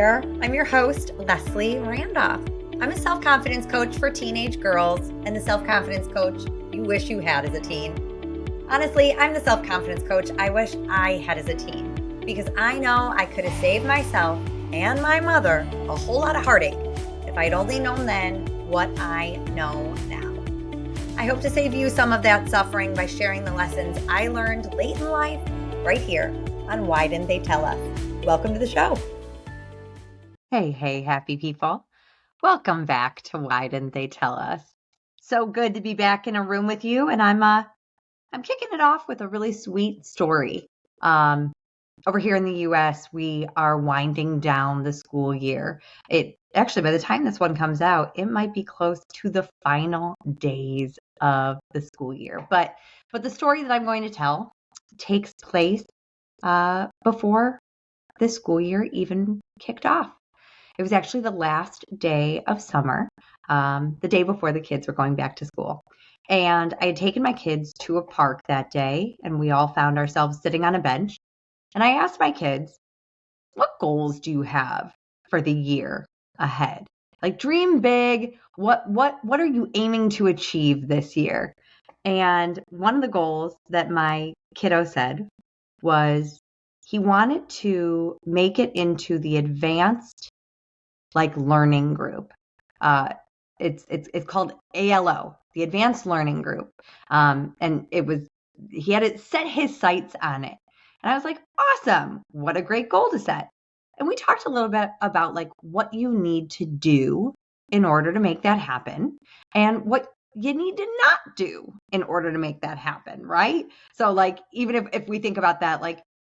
there. I'm your host, Leslie Randolph. I'm a self-confidence coach for teenage girls and the self-confidence coach you wish you had as a teen. Honestly, I'm the self-confidence coach I wish I had as a teen because I know I could have saved myself and my mother a whole lot of heartache if I'd only known then what I know now. I hope to save you some of that suffering by sharing the lessons I learned late in life right here on Why Didn't They Tell Us? Welcome to the show. Hey, happy people. Welcome back to Why Didn't They Tell Us? So good to be back in a room with you, and I'm kicking it off with a really sweet story. Over here in the US, we are winding down the school year. It actually, by the time this one comes out, it might be close to the final days of the school year. But the story that I'm going to tell takes place before the school year even kicked off. It was actually the last day of summer, the day before the kids were going back to school. And I had taken my kids to a park that day, and we all found ourselves sitting on a bench. And I asked my kids, what goals do you have for the year ahead? Like, dream big. What are you aiming to achieve this year? And one of the goals that my kiddo said was he wanted to make it into the advanced learning group. It's called ALO, the Advanced Learning Group. And he had it set his sights on it. And I was like, awesome. What a great goal to set. And we talked a little bit about what you need to do in order to make that happen and what you need to not do in order to make that happen, right? So even if we think about that,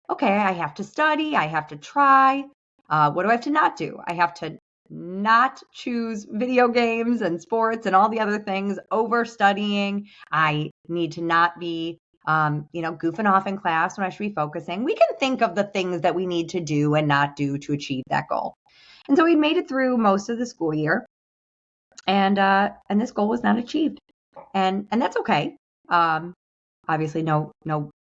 okay, I have to study, I have to try. What do I have to not do? I have to not choose video games and sports and all the other things over studying. I need to not be, goofing off in class when I should be focusing. We can think of the things that we need to do and not do to achieve that goal. And so we made it through most of the school year, and this goal was not achieved, and that's okay. Obviously, no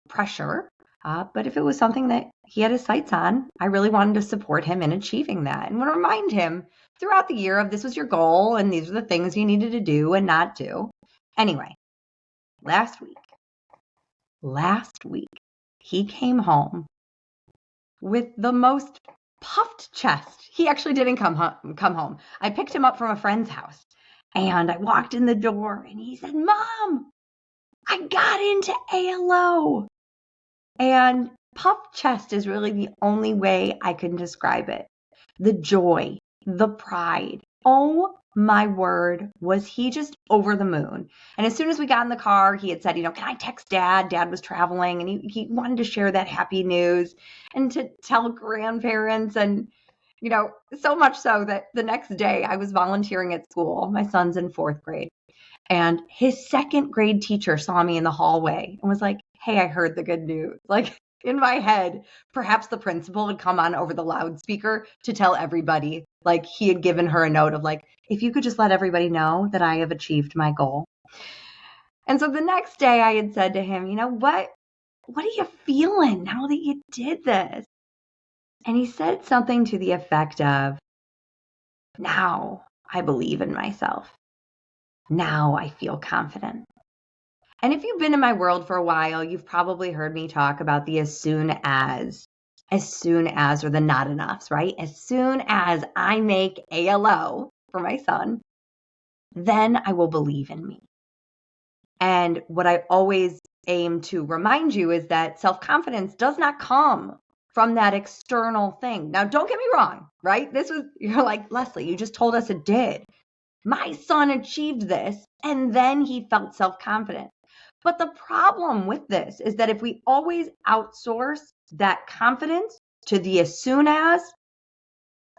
pressure. But if it was something that he had his sights on, I really wanted to support him in achieving that and would remind him throughout the year of this was your goal and these are the things you needed to do and not do. Anyway, last week, he came home with the most puffed chest. He actually didn't come home. I picked him up from a friend's house and I walked in the door and he said, Mom, I got into ALO. And puffed chest is really the only way I can describe it. The joy, the pride. Oh my word, was he just over the moon. And as soon as we got in the car, he had said, can I text Dad? Dad was traveling and he wanted to share that happy news and to tell grandparents and, so much so that the next day I was volunteering at school. My son's in 4th grade. And his 2nd grade teacher saw me in the hallway and was like, hey, I heard the good news. In my head, perhaps the principal had come on over the loudspeaker to tell everybody, he had given her a note of if you could just let everybody know that I have achieved my goal. And so the next day I had said to him, what are you feeling now that you did this? And he said something to the effect of, now I believe in myself. Now I feel confident. And if you've been in my world for a while, you've probably heard me talk about the as soon as, or the not enoughs, right? As soon as I make ALO for my son, then I will believe in me. And what I always aim to remind you is that self-confidence does not come from that external thing. Now, don't get me wrong, right? You're like, Leslie, you just told us it did. My son achieved this, and then he felt self-confident. But the problem with this is that if we always outsource that confidence to the as soon as,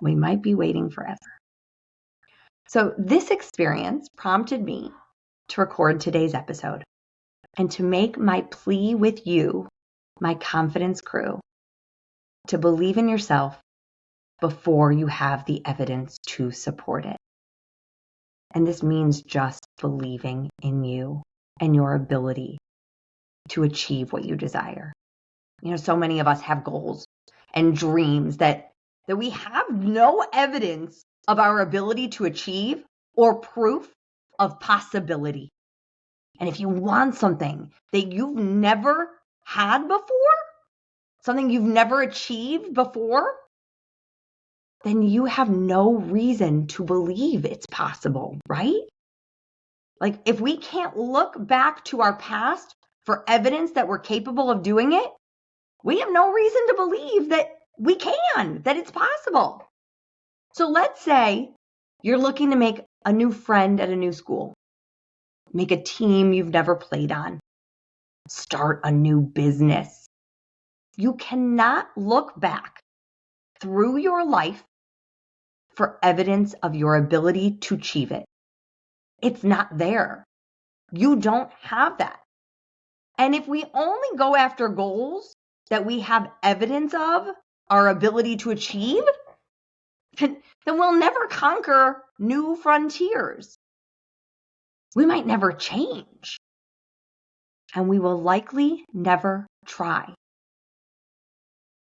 we might be waiting forever. So this experience prompted me to record today's episode and to make my plea with you, my confidence crew, to believe in yourself before you have the evidence to support it. And this means just believing in you and your ability to achieve what you desire. So many of us have goals and dreams that that we have no evidence of our ability to achieve or proof of possibility. And if you want something that you've never had before, something you've never achieved before, then you have no reason to believe it's possible, right? Like if we can't look back to our past for evidence that we're capable of doing it, we have no reason to believe that we can, that it's possible. So let's say you're looking to make a new friend at a new school, make a team you've never played on, start a new business. You cannot look back through your life for evidence of your ability to achieve it. It's not there. You don't have that. And if we only go after goals that we have evidence of our ability to achieve, then we'll never conquer new frontiers. We might never change. And we will likely never try.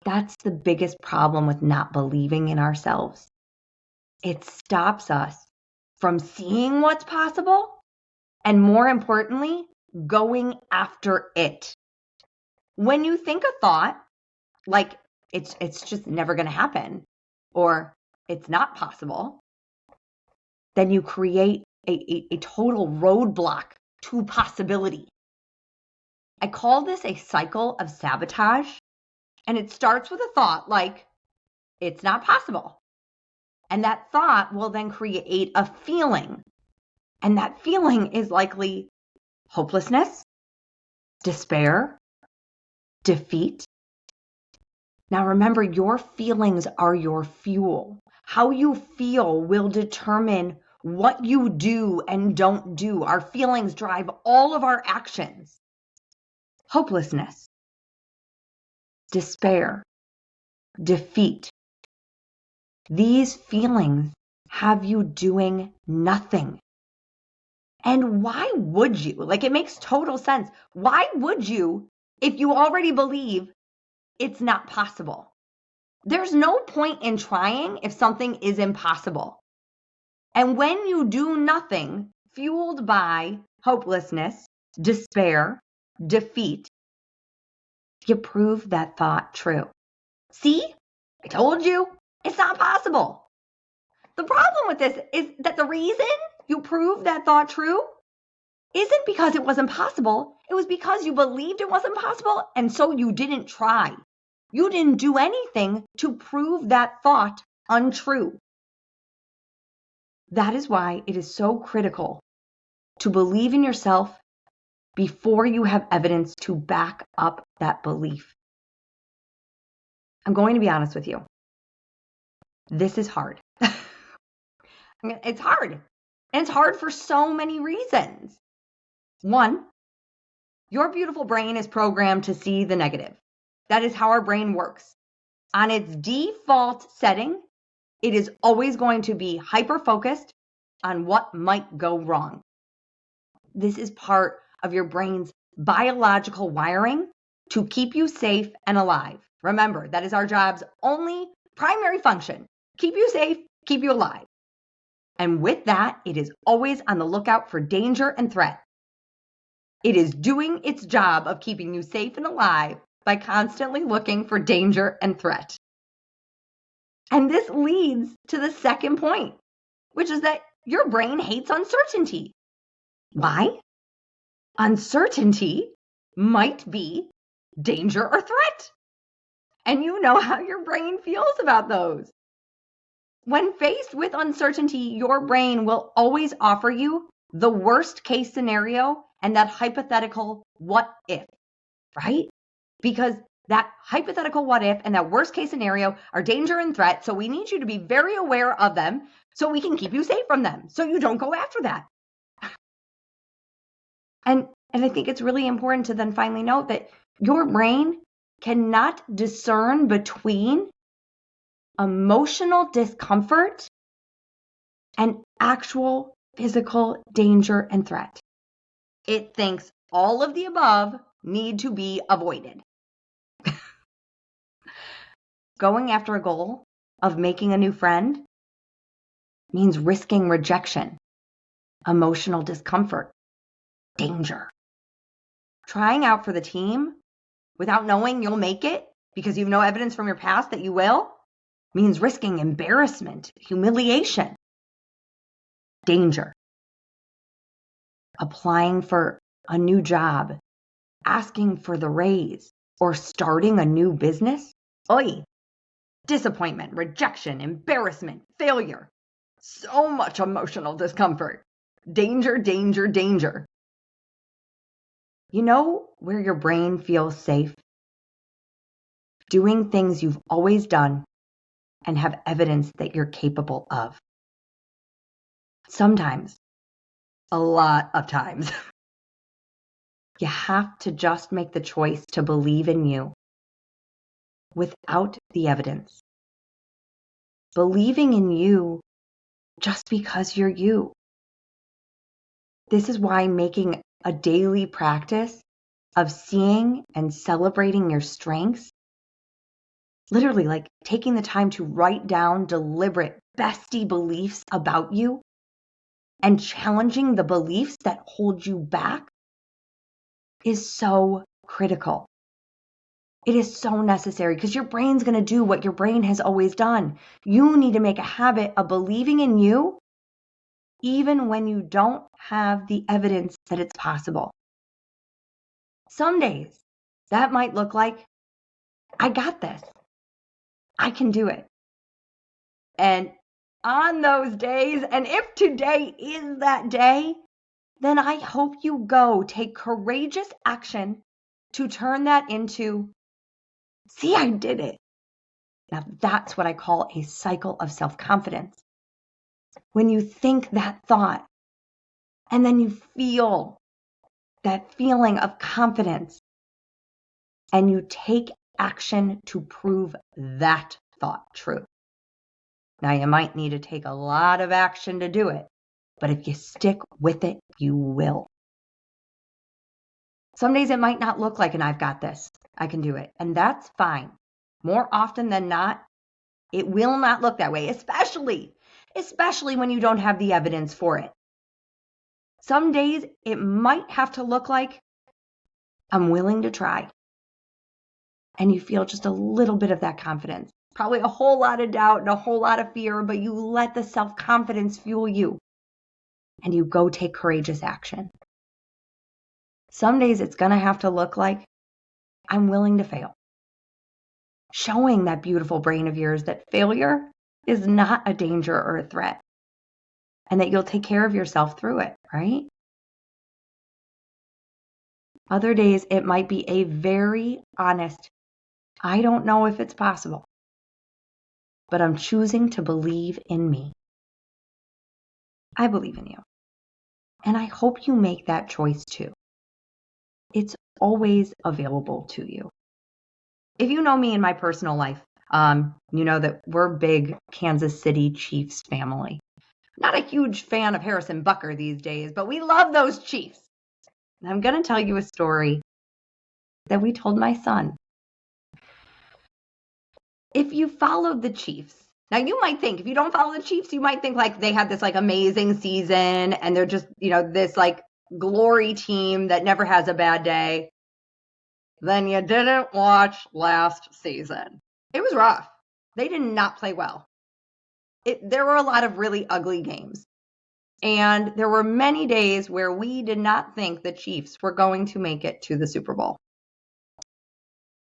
That's the biggest problem with not believing in ourselves. It stops us from seeing what's possible and, more importantly, going after it. When you think a thought like it's just never going to happen or it's not possible, then you create a total roadblock to possibility. I call this a cycle of sabotage, and it starts with a thought like, it's not possible. And that thought will then create a feeling. And that feeling is likely hopelessness, despair, defeat. Now remember, your feelings are your fuel. How you feel will determine what you do and don't do. Our feelings drive all of our actions. Hopelessness, despair, defeat. These feelings have you doing nothing. And why would you? Like, it makes total sense. Why would you if you already believe it's not possible? There's no point in trying if something is impossible. And when you do nothing, fueled by hopelessness, despair, defeat, you prove that thought true. See, I told you, it's not possible. The problem with this is that the reason you prove that thought true isn't because it wasn't possible. It was because you believed it wasn't possible, and so you didn't try. You didn't do anything to prove that thought untrue. That is why it is so critical to believe in yourself before you have evidence to back up that belief. I'm going to be honest with you. This is hard. It's hard. And it's hard for so many reasons. One, your beautiful brain is programmed to see the negative. That is how our brain works. On its default setting, it is always going to be hyper-focused on what might go wrong. This is part of your brain's biological wiring to keep you safe and alive. Remember, that is our job's only primary function. Keep you safe, keep you alive. And with that, it is always on the lookout for danger and threat. It is doing its job of keeping you safe and alive by constantly looking for danger and threat. And this leads to the second point, which is that your brain hates uncertainty. Why? Uncertainty might be danger or threat. And you know how your brain feels about those. When faced with uncertainty, your brain will always offer you the worst case scenario and that hypothetical what if, right? Because that hypothetical what if and that worst case scenario are danger and threat. So we need you to be very aware of them so we can keep you safe from them, so you don't go after that. And I think it's really important to then finally note that your brain cannot discern between emotional discomfort and actual physical danger and threat. It thinks all of the above need to be avoided. Going after a goal of making a new friend means risking rejection, emotional discomfort, danger. Trying out for the team without knowing you'll make it because you have no evidence from your past that you will means risking embarrassment, humiliation, danger. Applying for a new job, asking for the raise, or starting a new business? Oy! Disappointment, rejection, embarrassment, failure. So much emotional discomfort. Danger, danger, danger. You know where your brain feels safe? Doing things you've always done and have evidence that you're capable of. Sometimes, a lot of times, you have to just make the choice to believe in you without the evidence. Believing in you just because you're you. This is why making a daily practice of seeing and celebrating your strengths, literally like taking the time to write down deliberate bestie beliefs about you and challenging the beliefs that hold you back is so critical. It is so necessary because your brain's going to do what your brain has always done. You need to make a habit of believing in you even when you don't have the evidence that it's possible. Some days that might look like, I got this. I can do it. And on those days, and if today is that day, then I hope you go take courageous action to turn that into, see, I did it. Now that's what I call a cycle of self-confidence. When you think that thought, and then you feel that feeling of confidence, and you take action to prove that thought true. Now, you might need to take a lot of action to do it, but if you stick with it, you will. Some days it might not look like an I've got this, I can do it, and that's fine. More often than not, it will not look that way, especially when you don't have the evidence for it. Some days it might have to look like I'm willing to try. And you feel just a little bit of that confidence. Probably a whole lot of doubt and a whole lot of fear, but you let the self-confidence fuel you. And you go take courageous action. Some days it's going to have to look like I'm willing to fail. Showing that beautiful brain of yours that failure is not a danger or a threat. And that you'll take care of yourself through it, right? Other days it might be a very honest, I don't know if it's possible, but I'm choosing to believe in me. I believe in you. And I hope you make that choice too. It's always available to you. If you know me in my personal life, you know that we're big Kansas City Chiefs family. Not a huge fan of Harrison Butker these days, but we love those Chiefs. And I'm going to tell you a story that we told my son. If you followed the Chiefs, now you might think, if you don't follow the Chiefs, you might think like they had this like amazing season and they're just, this like glory team that never has a bad day. Then you didn't watch last season. It was rough. They did not play well. There were a lot of really ugly games. And there were many days where we did not think the Chiefs were going to make it to the Super Bowl.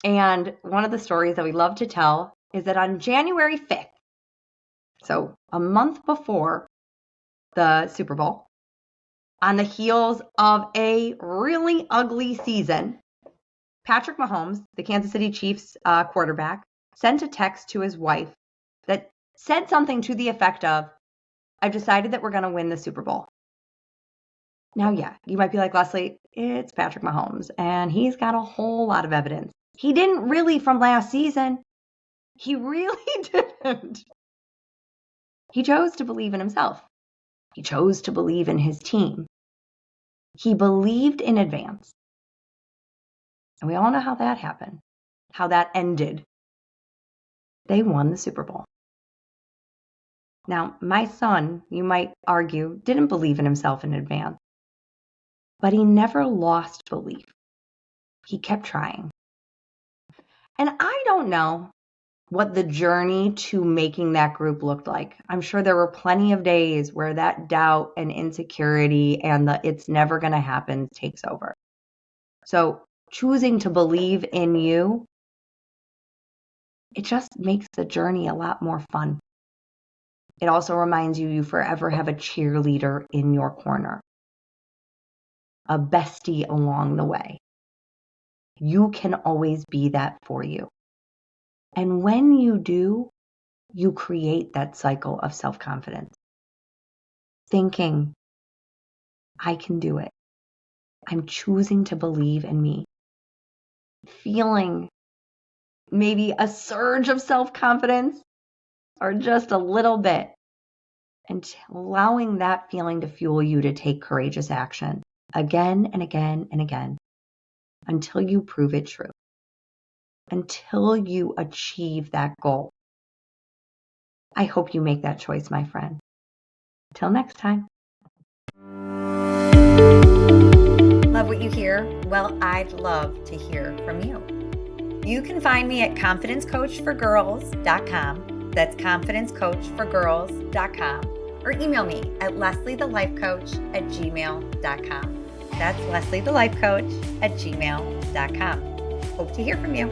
And one of the stories that we love to tell is that on January 5th, so a month before the Super Bowl, on the heels of a really ugly season, Patrick Mahomes, the Kansas City Chiefs quarterback, sent a text to his wife that said something to the effect of, I've decided that we're going to win the Super Bowl. Now, yeah, you might be like, Leslie, it's Patrick Mahomes, and he's got a whole lot of evidence. He didn't really from last season. He really didn't. He chose to believe in himself. He chose to believe in his team. He believed in advance. And we all know how that happened, how that ended. They won the Super Bowl. Now, my son, you might argue, didn't believe in himself in advance, but he never lost belief. He kept trying. And I don't know what the journey to making that group looked like. I'm sure there were plenty of days where that doubt and insecurity and the it's never going to happen takes over. So choosing to believe in you, it just makes the journey a lot more fun. It also reminds you you forever have a cheerleader in your corner, a bestie along the way. You can always be that for you. And when you do, you create that cycle of self-confidence. Thinking, I can do it. I'm choosing to believe in me. Feeling maybe a surge of self-confidence or just a little bit. And allowing that feeling to fuel you to take courageous action again and again and again until you prove it true. Until you achieve that goal. I hope you make that choice, my friend. Till next time. Love what you hear? Well, I'd love to hear from you. You can find me at confidencecoachforgirls.com. That's confidencecoachforgirls.com. Or email me at lesliethelifecoach@gmail.com. That's lesliethelifecoach@gmail.com. Hope to hear from you.